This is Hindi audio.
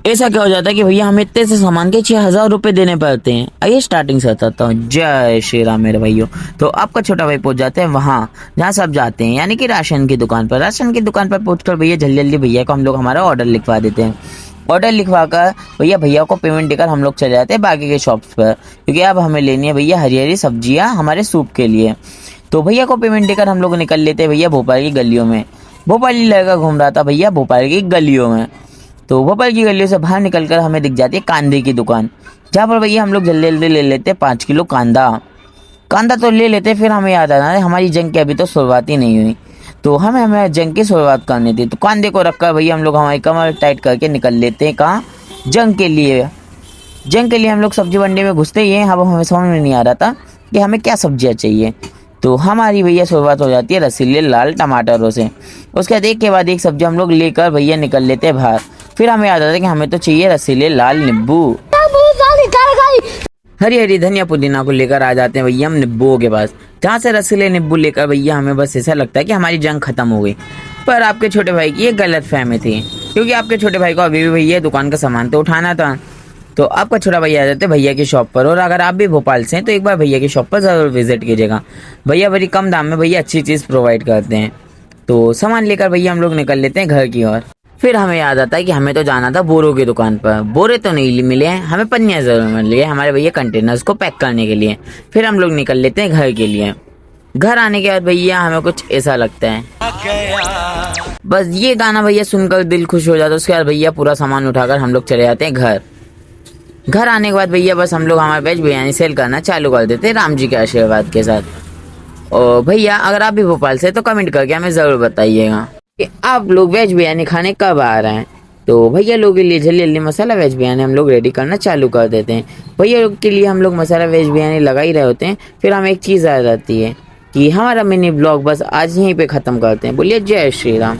ऐसा क्या हो जाता है कि भैया हमें इतने से सामान के 6,000 रुपये देने पड़ते हैं। आइए स्टार्टिंग से बताता हूँ। जय श्री राम मेरे भाइयों। तो आपका छोटा भाई पहुंच जाते हैं वहाँ जहाँ सब जाते हैं, यानी कि राशन की दुकान पर। राशन की दुकान पर पहुंचकर भैया जल्दी जल्दी भैया को हम लोग हमारा ऑर्डर लिखवा देते हैं। ऑर्डर लिखवा कर भैया को पेमेंट देकर हम लोग चले जाते हैं बाकी के शॉप्स पर, क्योंकि अब हमें लेनी है भैया हरी हरी सब्जियाँ हमारे सूप के लिए। तो भैया को पेमेंट देकर हम लोग निकल लेते हैं भैया भोपाल की गलियों में। भोपाली लड़का घूम रहा था भैया भोपाल की गलियों में। तो भोपाल की गलियों से बाहर निकलकर हमें दिख जाती है कांदे की दुकान, जहाँ पर भैया हम लोग जल्दी जल्दी ले लेते हैं 5 किलो कांदा। कांदा तो ले लेते, फिर हमें याद आ रहा है हमारी जंग की अभी तो शुरुआत ही नहीं हुई, तो हमें जंग की शुरुआत करनी थी। तो कांदे को रखकर भैया हम लोग हमारी कमर टाइट करके निकल लेते हैं कहाँ, जंग के लिए। जंग के लिए हम लोग सब्जी मंडी में घुसते ही हैं। अब हमें समझ में नहीं आ रहा था कि हमें क्या सब्जियाँ चाहिए। तो हमारी भैया शुरुआत हो जाती है रसीले लाल टमाटरों से। उसके बाद एक के बाद एक सब्जी हम लोग लेकर भैया निकल लेते हैं बाहर। फिर हमें याद आता है कि हमें तो चाहिए रसीले लाल नींबू। हरी हरी धनिया पुदीना को लेकर आ जाते हैं भैया हम नींबुओं के पास, जहाँ से रसीले नींबू लेकर भैया हमें बस ऐसा लगता है कि हमारी जंग खत्म हो गई। पर आपके छोटे भाई की ये गलत फहमी थी, क्योंकि आपके छोटे भाई को अभी भी भैया दुकान का सामान तो उठाना था। तो आपका छोटा भैया आ जाते हैं भैया की शॉप पर। और अगर आप भी भोपाल से हैं तो एक बार भैया की शॉप पर ज़रूर विजिट कीजिएगा। भैया बड़ी कम दाम में भैया अच्छी चीज़ प्रोवाइड करते हैं। तो सामान लेकर भैया हम लोग निकल लेते हैं घर की ओर। फिर हमें याद आता है कि हमें तो जाना था बोरों की दुकान पर। बोरे तो नहीं मिले हैं, हमें पन्नियाँ जरूर मिली है हमारे भैया कंटेनर्स को पैक करने के लिए। फिर हम लोग निकल लेते हैं घर के लिए। घर आने के बाद भैया हमें कुछ ऐसा लगता है, बस ये गाना भैया सुनकर दिल खुश हो जाता है। उसके बाद भैया पूरा सामान उठाकर हम लोग चले जाते हैं घर। घर आने के बाद भैया बस हम लोग हमारा वेज बिरयानी सेल करना चालू कर देते हैं राम जी के आशीर्वाद के साथ। और भैया अगर आप भी भोपाल से तो कमेंट करके हमें ज़रूर बताइएगा कि आप लोग वेज बिरयानी खाने कब आ रहे हैं। तो भैया लोगों के लिए जल्दी जल्दी मसाला वेज बिरयानी हम लोग रेडी करना चालू कर देते हैं। भैया लोग के लिए हम लोग मसाला वेज बिरयानी लगा ही रहे होते हैं। फिर हमें एक चीज़ आ जाती है कि हमारा मिनी ब्लॉग बस आज यहीं पे ख़त्म करते हैं। बोलिए जय श्री राम।